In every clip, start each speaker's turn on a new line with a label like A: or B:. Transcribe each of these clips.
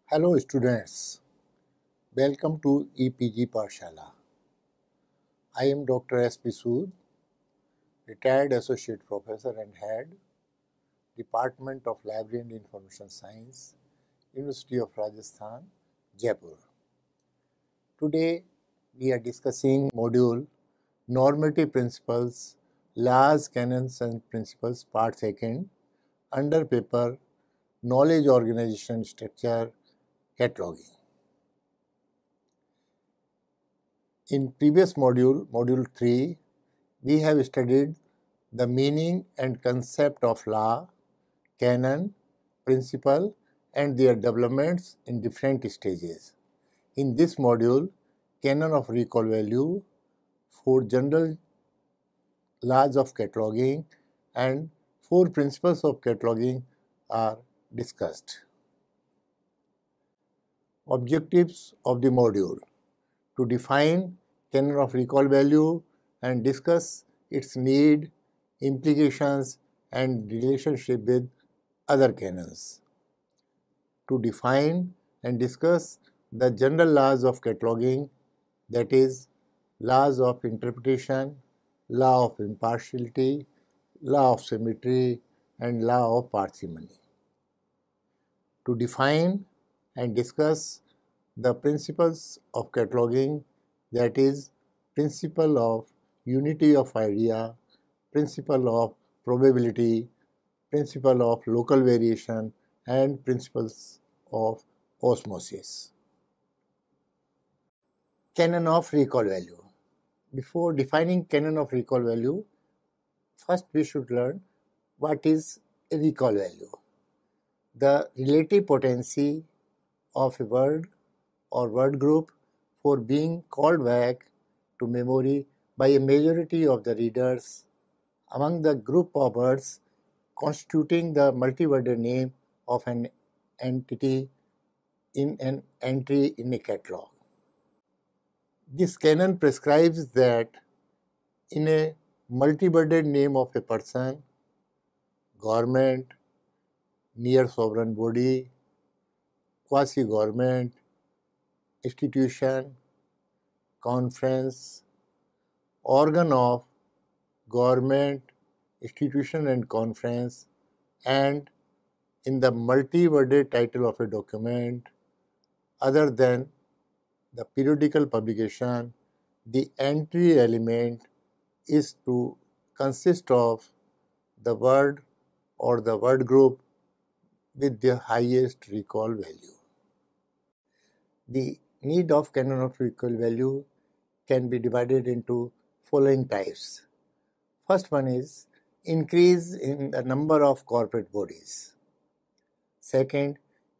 A: Hello students, welcome to EPG Parshala. I am Dr. S.P. Sood, retired Associate Professor and Head, Department of Library and Information Science, University of Rajasthan, Jaipur. Today we are discussing module Normative Principles, Laws, Canons and Principles Part 2 under paper Knowledge Organization Structure Cataloging. In previous module, module 3, we have studied the meaning and concept of law, canon, principle and their developments in different stages. In this module, canon of recall value, 4 general laws of cataloging and 4 principles of cataloging are discussed. Objectives of the module: to define canon of recall value and discuss its need, implications and relationship with other canons. To define and discuss the general laws of cataloging, that is, laws of interpretation, law of impartiality, law of symmetry and law of parsimony. To define and discuss the principles of cataloging, that is, principle of unity of idea, principle of probability, principle of local variation and principles of osmosis. Canon of recall value. Before defining canon of recall value, first we should learn what is a recall value. The relative potency of a word or word group for being called back to memory by a majority of the readers among the group of words constituting the multi-worded name of an entity in an entry in a catalog. This canon prescribes that in a multi-worded name of a person, government, near sovereign body, quasi-government, institution, conference, organ of government, institution and conference, and in the multi-worded title of a document other than the periodical publication, the entry element is to consist of the word or the word group with the highest recall value. The need of canon of recall value can be divided into following types. First one is increase in the number of corporate bodies. Second,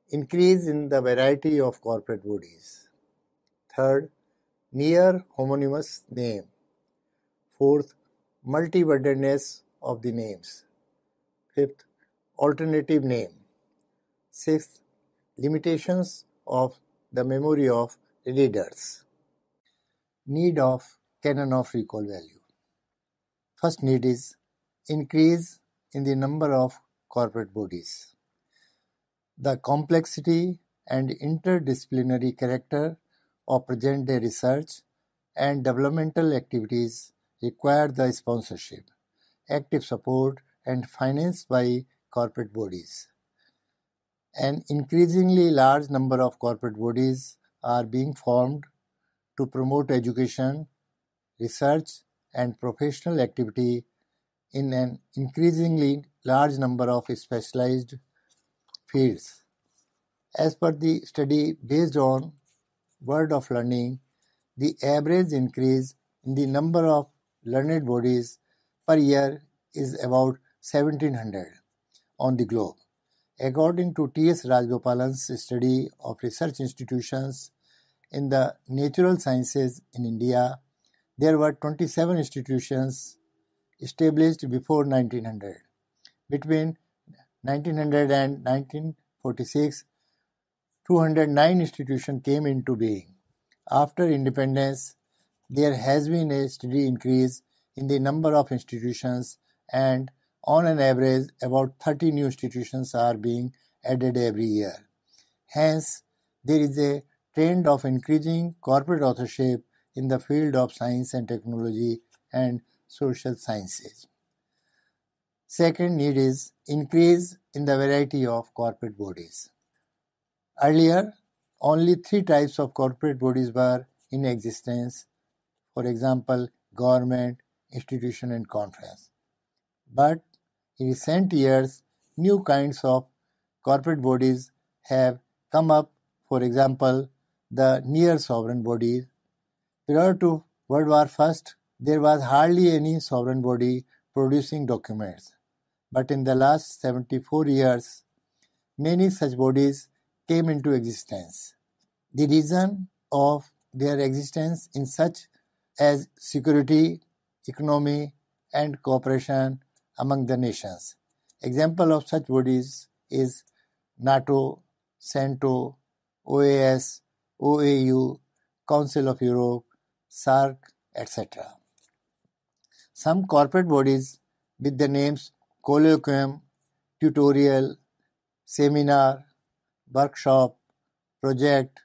A: increase in the variety of corporate bodies. Third, near homonymous name. Fourth, multi-wordedness of the names. Fifth, alternative name. Sixth, limitations of the memory of readers. Need of canon of recall value. First need is increase in the number of corporate bodies. The complexity and interdisciplinary character of present-day research and developmental activities require the sponsorship, active support and finance by corporate bodies. An increasingly large number of corporate bodies are being formed to promote education, research and professional activity in an increasingly large number of specialized fields. As per the study based on World of Learning, the average increase in the number of learned bodies per year is about 1700 on the globe. According to T.S. Rajgopalan's study of research institutions in the natural sciences in India, there were 27 institutions established before 1900. Between 1900 and 1946, 209 institutions came into being. After independence, there has been a steady increase in the number of institutions, and on an average, about 30 new institutions are being added every year. Hence, there is a trend of increasing corporate authorship in the field of science and technology and social sciences. Second need is increase in the variety of corporate bodies. Earlier, only 3 types of corporate bodies were in existence, for example, government, institution and conference. But in recent years, new kinds of corporate bodies have come up, for example, the near sovereign bodies. Prior to World War I, there was hardly any sovereign body producing documents. But in the last 74 years, many such bodies came into existence. The reason of their existence in such as security, economy, and cooperation among the nations. Example of such bodies is NATO, CENTO, OAS, OAU, Council of Europe, SAARC, etc. Some corporate bodies with the names colloquium, tutorial, seminar, workshop, project,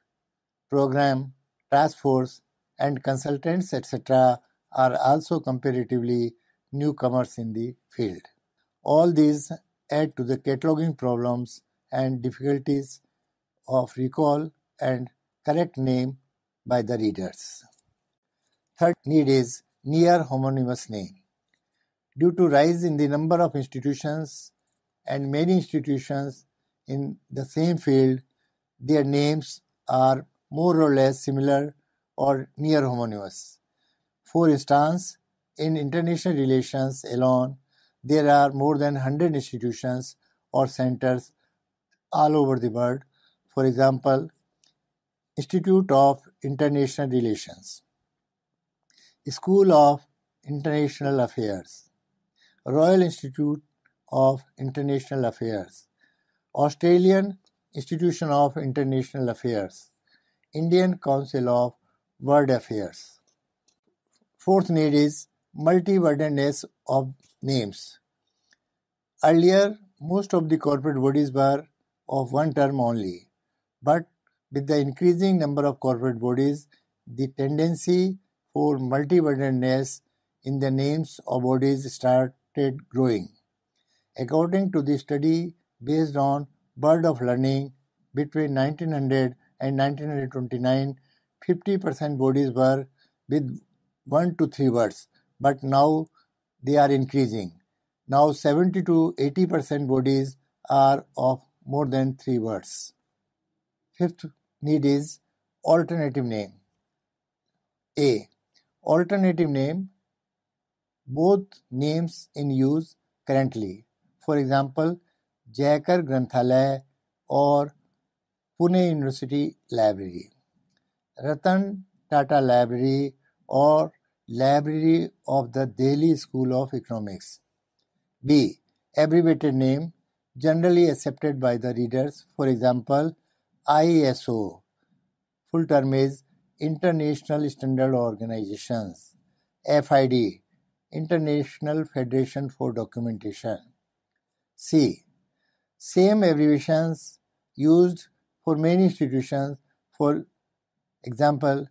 A: program, task force, and consultants, etc., are also comparatively newcomers in the field. All these add to the cataloging problems and difficulties of recall and correct name by the readers. Third need is near homonymous name. Due to rise in the number of institutions and many institutions in the same field, their names are more or less similar or near homonymous. For instance, in international relations alone, there are more than 100 institutions or centers all over the world. For example, Institute of International Relations, School of International Affairs, Royal Institute of International Affairs, Australian Institution of International Affairs, Indian Council of World Affairs. Fourth need is multi-wordedness of names. Earlier, most of the corporate bodies were of one term only, but with the increasing number of corporate bodies, the tendency for multi-wordedness in the names of bodies started growing. According to the study based on World of Learning, between 1900 and 1929, 50% bodies were with 1 to 3 words, but now they are increasing. Now 70 to 80% bodies are of more than 3 words. Fifth need is alternative name. A. Alternative name, both names in use currently. For example, Jayakar Granthalaya or Pune University Library, Ratan Tata Library or Library of the Delhi School of Economics. B. Abbreviated name, generally accepted by the readers. For example, ISO, full term is International Standard Organizations. FID, International Federation for Documentation. C. Same abbreviations used for many institutions. For example,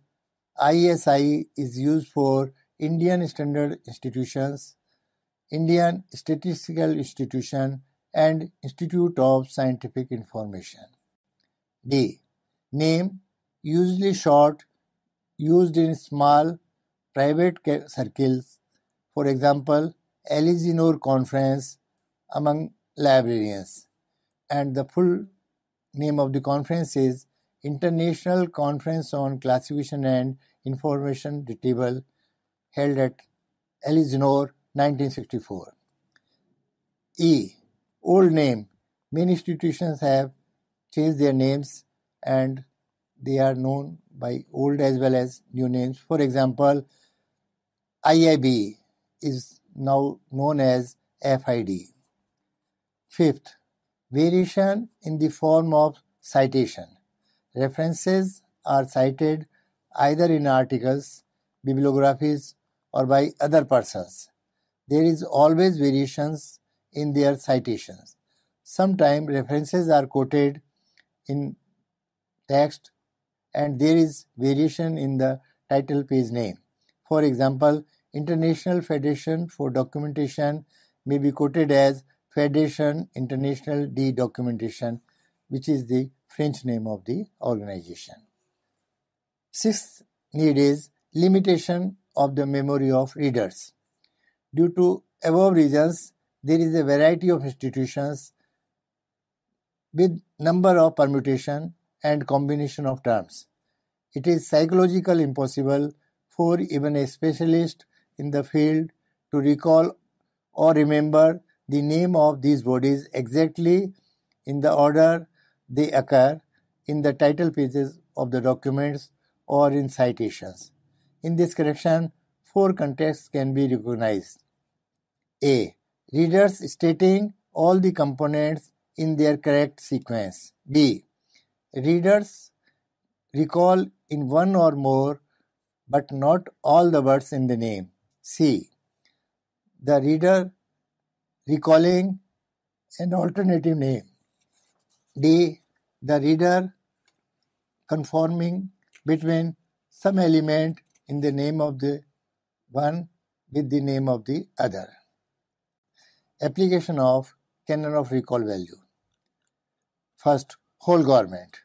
A: ISI is used for Indian Standard Institutions, Indian Statistical Institution, and Institute of Scientific Information. D. Name, usually short, used in small private circles. For example, Elsinore Conference among librarians. And the full name of the conference is International Conference on Classification and Information Retrieval, held at Elsinore, 1964. E. Old name. Many institutions have changed their names and they are known by old as well as new names. For example, IIB is now known as FID. Fifth, variation in the form of citation. References are cited either in articles, bibliographies, or by other persons. There is always variations in their citations. Sometimes references are quoted in text, and there is variation in the title page name. For example, International Federation for Documentation may be quoted as Fédération Internationale de Documentation, which is the French name of the organization. Sixth need is limitation of the memory of readers. Due to above reasons, there is a variety of institutions with number of permutation and combination of terms. It is psychologically impossible for even a specialist in the field to recall or remember the name of these bodies exactly in the order they occur in the title pages of the documents or in citations. In this connection, 4 contexts can be recognized. A. Readers stating all the components in their correct sequence. B. Readers recall in one or more but not all the words in the name. C. The reader recalling an alternative name. D. The reader conforming between some element in the name of the one with the name of the other. Application of canon of recall value. First, whole government.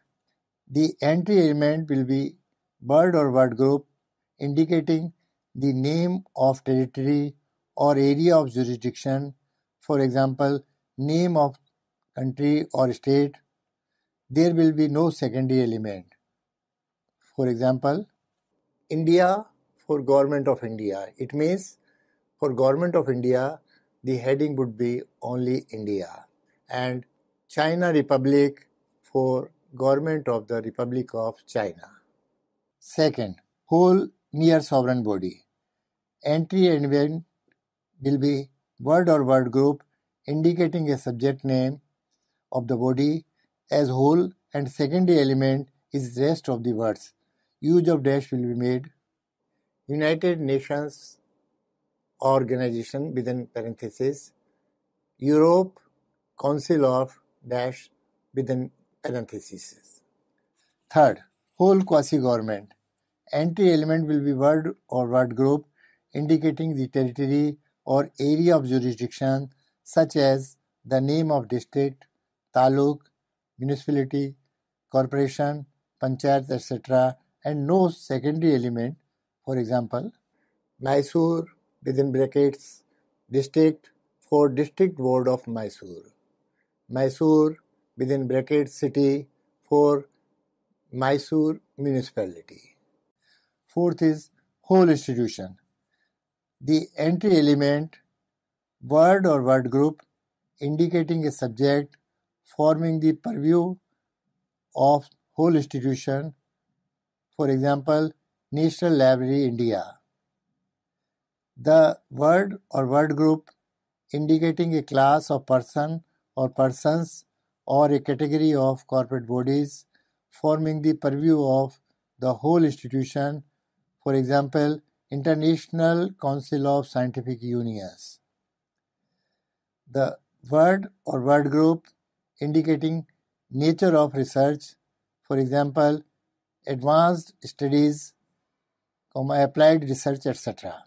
A: The entry element will be word or word group indicating the name of territory or area of jurisdiction, for example, name of country or state. There will be no secondary element. For example, India for Government of India. It means for Government of India, the heading would be only India. And China Republic for Government of the Republic of China. Second, whole near sovereign body. Entry element will be word or word group indicating a subject name of the body as whole, and secondary element is rest of the words. Use of dash will be made. United Nations Organization within parenthesis, Europe Council of dash within parentheses. Third, whole quasi-government. Entry element will be word or word group indicating the territory or area of jurisdiction, such as the name of district, taluk, municipality, corporation, panchayat, etc., and no secondary element. For example, Mysore within brackets, district for District Board of Mysore. Mysore within brackets, city for Mysore municipality. Fourth is whole institution. The entry element, word or word group indicating a subject forming the purview of whole institution, for example, National Library India. The word or word group indicating a class of person or persons or a category of corporate bodies forming the purview of the whole institution, for example, International Council of Scientific Unions. The word or word group indicating nature of research, for example, advanced studies, applied research, etc.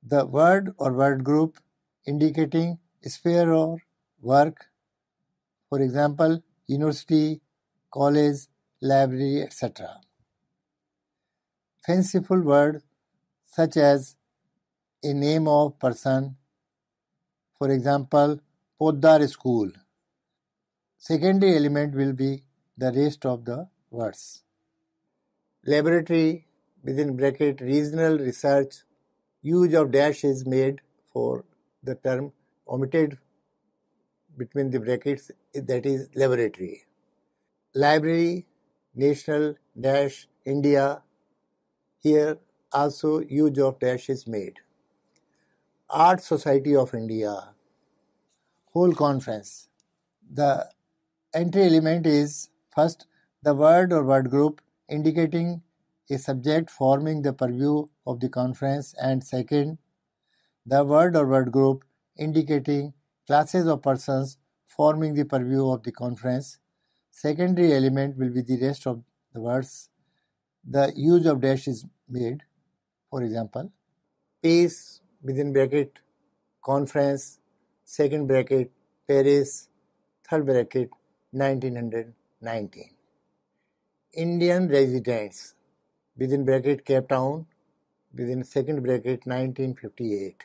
A: The word or word group indicating sphere or work, for example, university, college, library, etc. Fanciful words such as a name of person, for example, Poddar School. Secondary element will be the rest of the words. Laboratory within bracket regional research, use of dash is made for the term omitted between the brackets, that is laboratory. Library, national dash India, here also use of dash is made. Art Society of India, whole conference. The entry element is first the word or word group indicating a subject forming the purview of the conference, and second, the word or word group indicating classes of persons forming the purview of the conference, Secondary element will be the rest of the words. The use of dash is made. For example, peace within bracket, conference, second bracket, Paris, third bracket, 1919. Indian residents within bracket, Cape Town, within second bracket, 1958.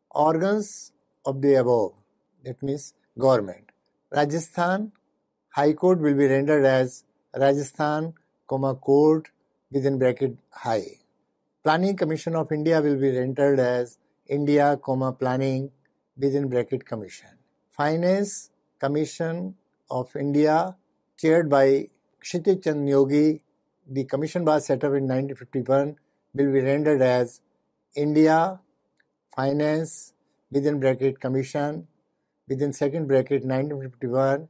A: Organs of the above, that means government. Rajasthan High Court will be rendered as Rajasthan, Court within bracket High. Planning Commission of India will be rendered as India, Planning within bracket Commission. Finance Commission of India, chaired by Kshitij Chandra Neogi, the commission was set up in 1951, will be rendered as India, Finance within bracket Commission within second bracket 1951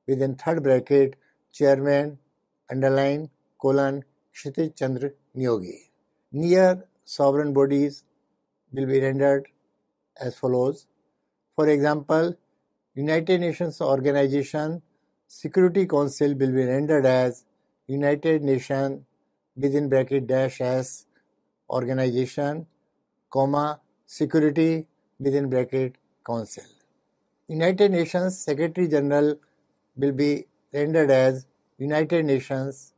A: within third bracket Chairman underline colon Kshitij Chandra Neogi. Near sovereign bodies will be rendered as follows. For example, United Nations Organization Security Council will be rendered as United Nations within bracket dash S Organization, Security within bracket Council. United Nations Secretary General will be rendered as United Nations,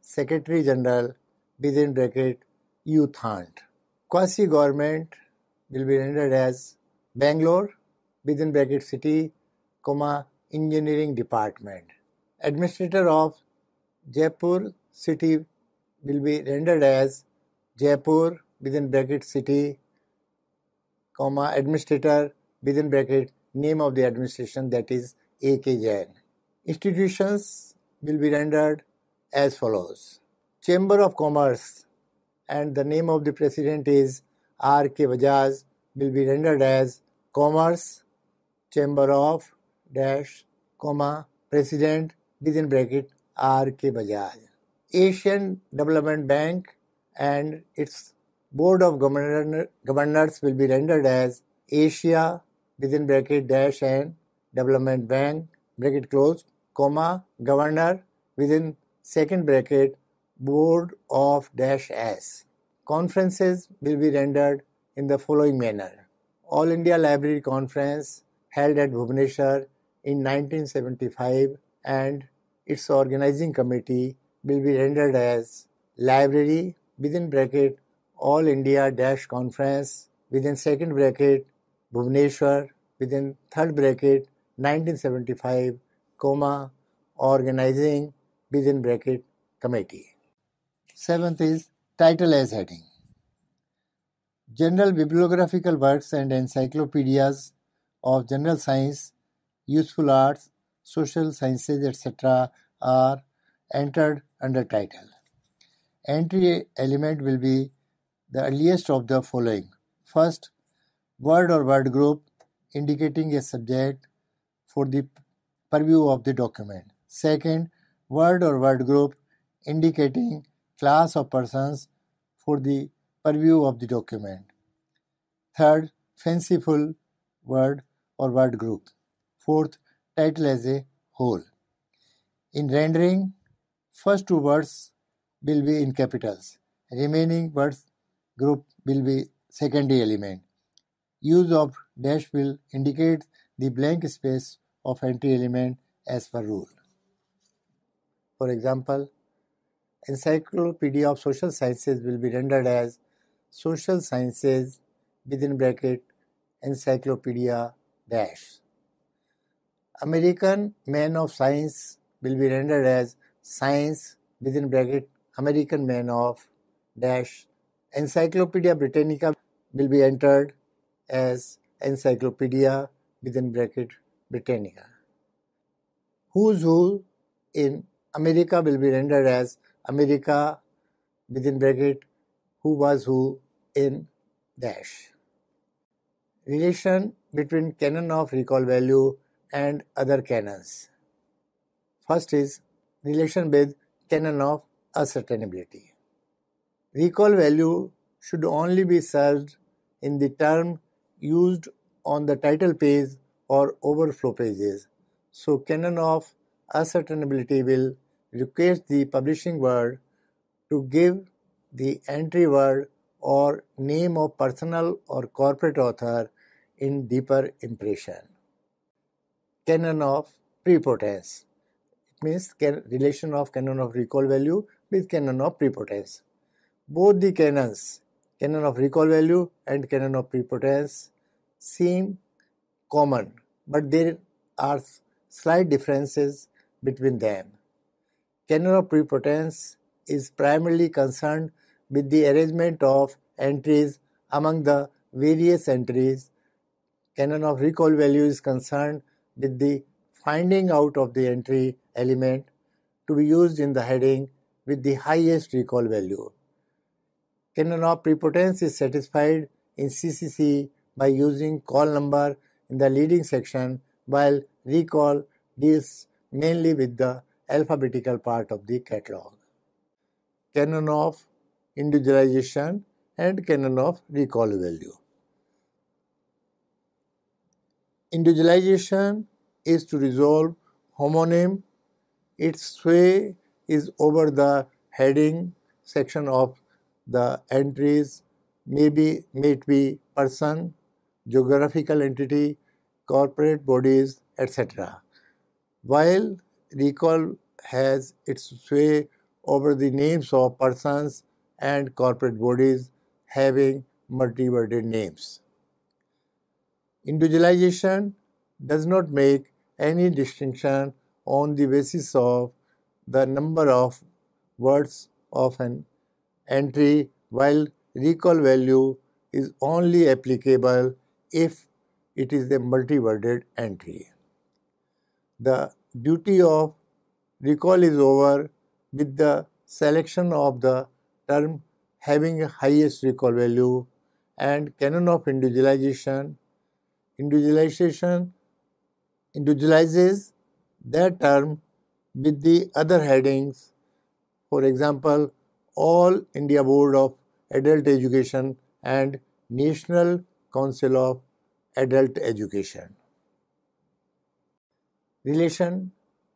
A: Secretary General within bracket UTHANT. Quasi-government will be rendered as Bangalore within bracket city, engineering department. Administrator of Jaipur city will be rendered as Jaipur within bracket city, administrator within bracket name of the administration, that is A.K. Jain. Institutions will be rendered as follows. Chamber of Commerce and the name of the president is R.K. Bajaj will be rendered as Commerce, Chamber of dash, President within bracket R.K. Bajaj. Asian Development Bank and its Board of Governors will be rendered as Asia within bracket dash and Development Bank bracket close, Governor within second bracket Board of dash S. Conferences will be rendered in the following manner. All India Library Conference held at Bhubaneswar in 1975 and its organizing committee will be rendered as Library within bracket All India dash Conference within second bracket Bhubaneswar within third bracket 1975, organizing within bracket committee. Seventh is title as heading. General bibliographical works and encyclopedias of general science, useful arts, social sciences, etc. are entered under title. Entry element will be the earliest of the following. First, word or word group indicating a subject for the purview of the document. Second, word or word group indicating class of persons for the purview of the document. Third, fanciful word or word group. Fourth, title as a whole. In rendering, first two words will be in capitals. Remaining words group will be secondary element. Use of dash will indicate the blank space of entry element as per rule. For example, Encyclopedia of Social Sciences will be rendered as Social Sciences within bracket Encyclopedia dash. American Man of Science will be rendered as Science within bracket American Man of dash. Encyclopedia Britannica will be entered as Encyclopedia within bracket Britannica. Who's Who in America will be rendered as America within bracket Who Was Who in dash. Relation between canon of recall value and other canons. First is relation with canon of ascertainability. Recall value should only be searched in the term used on the title page or overflow pages. So canon of ascertainability will request the publishing word to give the entry word or name of personal or corporate author in deeper impression. Canon of prepotence. It means relation of canon of recall value with canon of prepotence. Both the canons, canon of recall value and canon of prepotence, seem common, but there are slight differences between them. Canon of prepotence is primarily concerned with the arrangement of entries among the various entries. Canon of recall value is concerned with the finding out of the entry element to be used in the heading with the highest recall value. Canon of prepotence is satisfied in CCC by using call number in the leading section, while recall deals mainly with the alphabetical part of the catalog. Canon of individualization and canon of recall value. Individualization is to resolve homonym. Its sway is over the heading section of the entries, may it be person, geographical entity, corporate bodies, etc. While recall has its sway over the names of persons and corporate bodies having multi-worded names. Individualization does not make any distinction on the basis of the number of words of an entry, while recall value is only applicable if it is a multi-worded entry. The duty of recall is over with the selection of the term having highest recall value, and canon of individualization individualizes that term with the other headings. For example, All India Board of Adult Education and National Council of Adult Education. Relation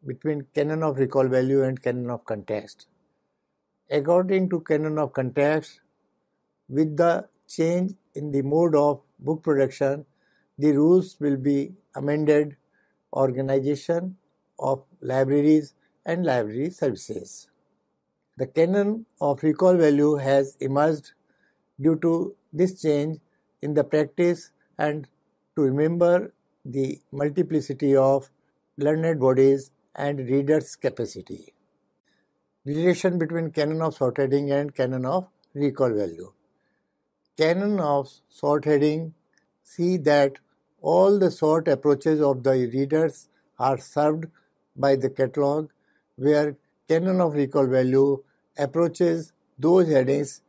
A: between canon of recall value and canon of context. According to canon of context, with the change in the mode of book production, the rules will be amended. Organization of libraries and library services. The canon of recall value has emerged due to this change in the practice and to remember the multiplicity of learned bodies and readers' capacity. Relation between canon of sort heading and canon of recall value. Canon of sort heading see that all the sort approaches of the readers are served by the catalog, where canon of recall value approaches those headings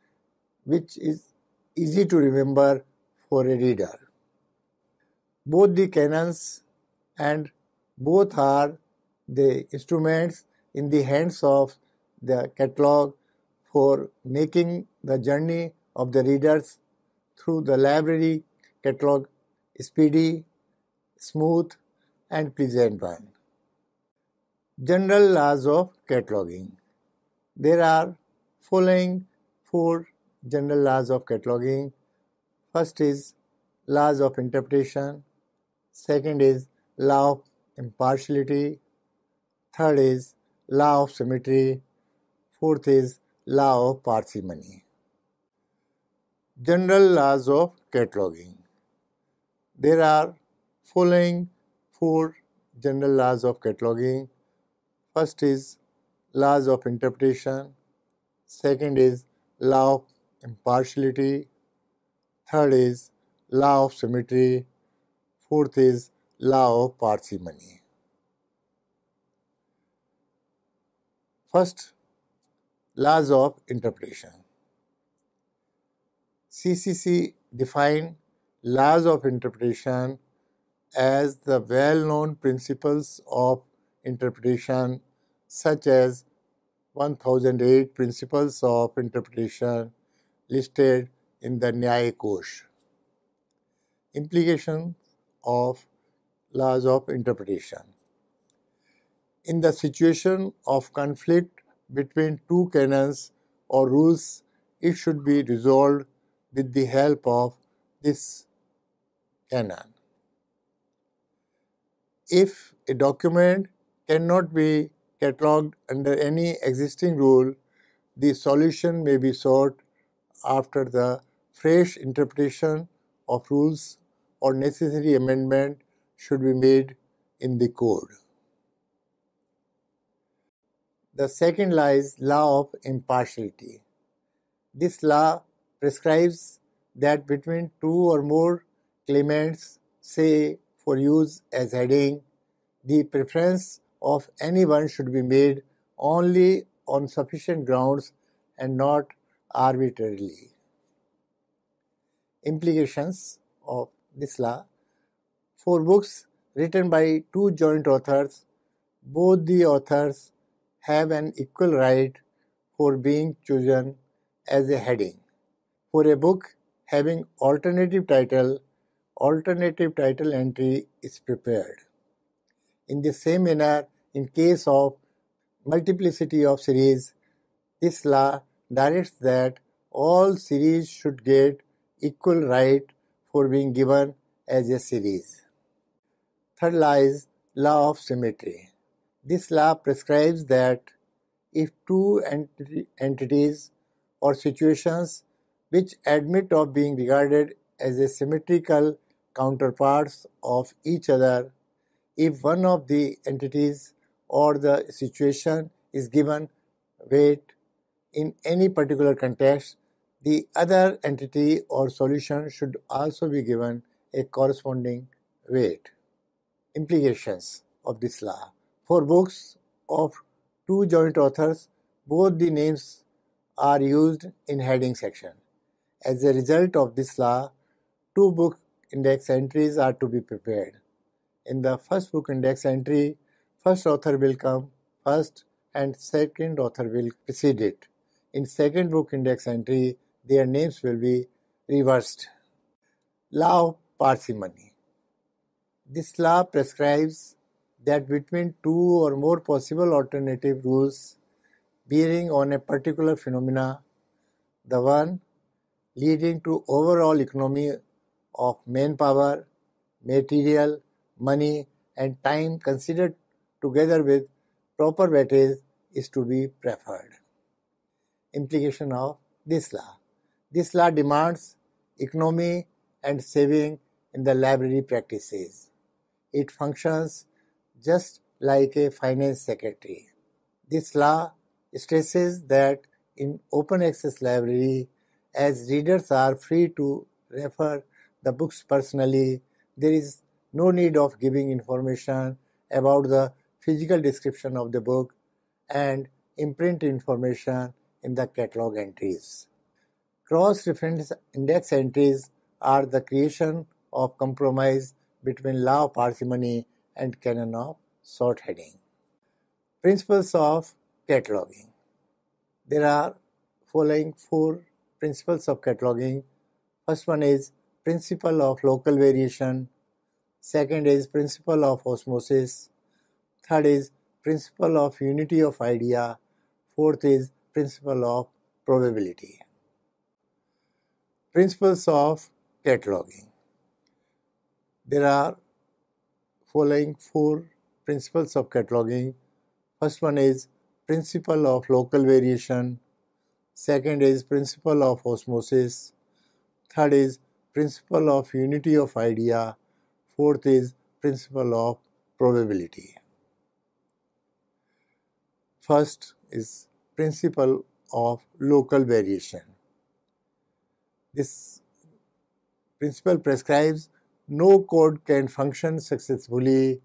A: which is easy to remember for a reader. Both the canons and both are the instruments in the hands of the catalog for making the journey of the readers through the library catalog speedy, smooth, and pleasant one. General laws of cataloging. There are following 4 general laws of cataloging. First is laws of interpretation. Second is law of impartiality. Third is law of symmetry. Fourth is law of parsimony. General laws of cataloging. There are following 4 general laws of cataloging. First is laws of interpretation. Second is law of impartiality. Third is law of symmetry. Fourth is law of parsimony. First, laws of interpretation. CCC define laws of interpretation as the well-known principles of interpretation, such as 1008 principles of interpretation listed in the Nyaya Kosh. Implications of laws of interpretation. In the situation of conflict between two canons or rules, it should be resolved with the help of this canon. If a document cannot be catalogued under any existing rule, the solution may be sought after the fresh interpretation of rules or necessary amendment should be made in the code. The second law is law of impartiality. This law prescribes that between two or more claimants, say for use as heading, the preference of any one should be made only on sufficient grounds and not arbitrarily. Implications of this law: for books written by two joint authors, both the authors have an equal right for being chosen as a heading. For a book having alternative title entry is prepared. In the same manner, in case of multiplicity of series, this law directs that all series should get equal right for being given as a series. Third law is law of symmetry. This law prescribes that if two entities or situations which admit of being regarded as a symmetrical counterparts of each other, if one of the entities or the situation is given weight in any particular context, the other entity or solution should also be given a corresponding weight. Implications of this law: for books of two joint authors, both the names are used in heading section. As a result of this law, two book index entries are to be prepared. In the first book index entry, first author will come first and second author will precede it. In second book index entry, their names will be reversed. Law of parsimony. This law prescribes that between two or more possible alternative rules bearing on a particular phenomena, the one leading to overall economy of manpower, material, money and time considered together with proper weightage is to be preferred. Implication of this law: this law demands economy and saving in the library practices. It functions just like a finance secretary. This law stresses that in open access library, as readers are free to refer the books personally, there is no need of giving information about the physical description of the book and imprint information in the catalog entries. Cross-reference index entries are the creation of compromise between law of parsimony and canon of sort heading. Principles of cataloging. There are following four principles of cataloging. First one is principle of local variation. Second is principle of osmosis. Third is principle of unity of idea. Fourth is principle of probability. Principles of cataloging. There are following four principles of cataloging. First one is principle of local variation. Second is principle of osmosis. Third is principle of unity of idea. Fourth is principle of probability. First is principle of local variation. This principle prescribes no code can function successfully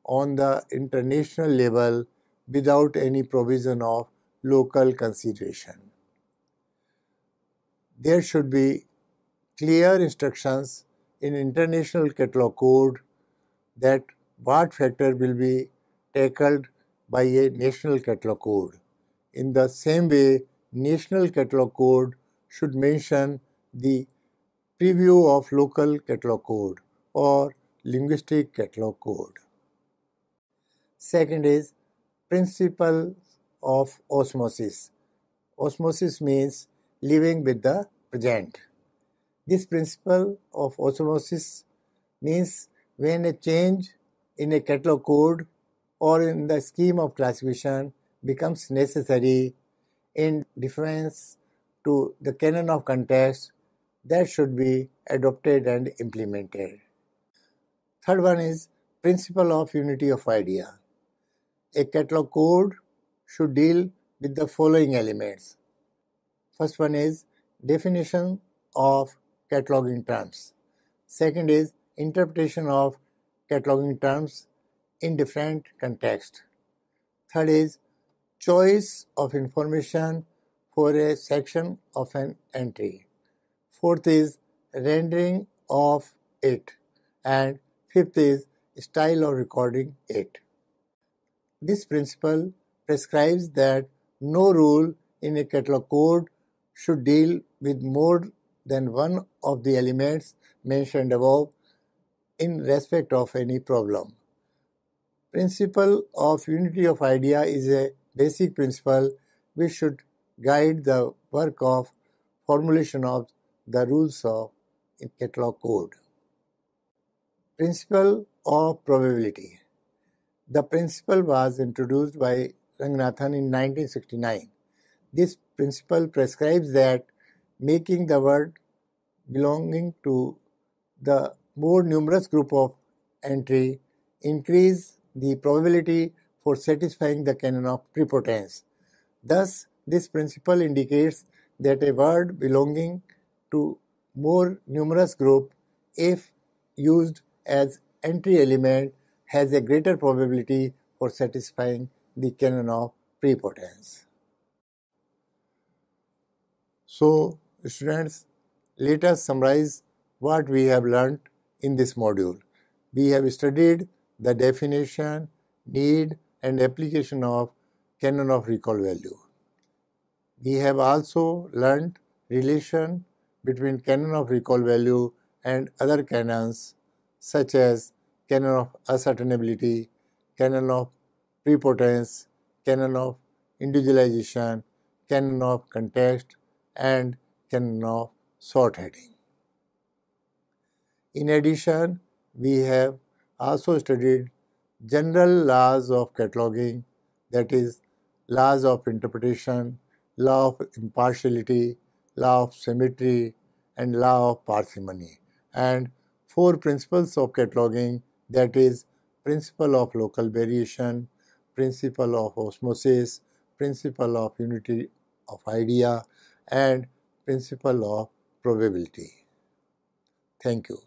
A: on the international level without any provision of local consideration. There should be clear instructions in international catalog code that what factor will be tackled by a national catalog code. In the same way, national catalog code should mention the preview of local catalog code or linguistic catalog code. Second is Principle of osmosis. Osmosis means living with the present. This principle of osmosis means when a change in a catalog code or in the scheme of classification becomes necessary in deference to the canon of context, that should be adopted and implemented. Third one is principle of unity of idea. A catalog code should deal with the following elements. First one is definition of cataloging terms. Second is interpretation of cataloging terms in different contexts. Third is choice of information for a section of an entry. Fourth is rendering of it. And fifth is style of recording it. This principle prescribes that no rule in a catalog code should deal with more than one of the elements mentioned above in respect of any problem. Principle of unity of idea is a basic principle which should guide the work of formulation of the rules of catalog code. Principle of probability. The principle was introduced by Ranganathan in 1969. This principle prescribes that making the word belonging to the more numerous group of entry increase the probability for satisfying the canon of prepotence. Thus, this principle indicates that a word belonging to more numerous group, if used as entry element, has a greater probability for satisfying the canon of prepotence. So, students, let us summarize what we have learned in this module. We have studied the definition, need, and application of canon of recall value. We have also learned relation between canon of recall value and other canons such as canon of ascertainability, canon of prepotence, canon of individualization, canon of context, and canon of sort heading. In addition, we have also studied general laws of cataloging, that is, laws of interpretation, law of impartiality, law of symmetry, and law of parsimony, and 4 principles of cataloging, that is, principle of local variation, principle of osmosis, principle of unity of idea, and principle of probability. Thank you.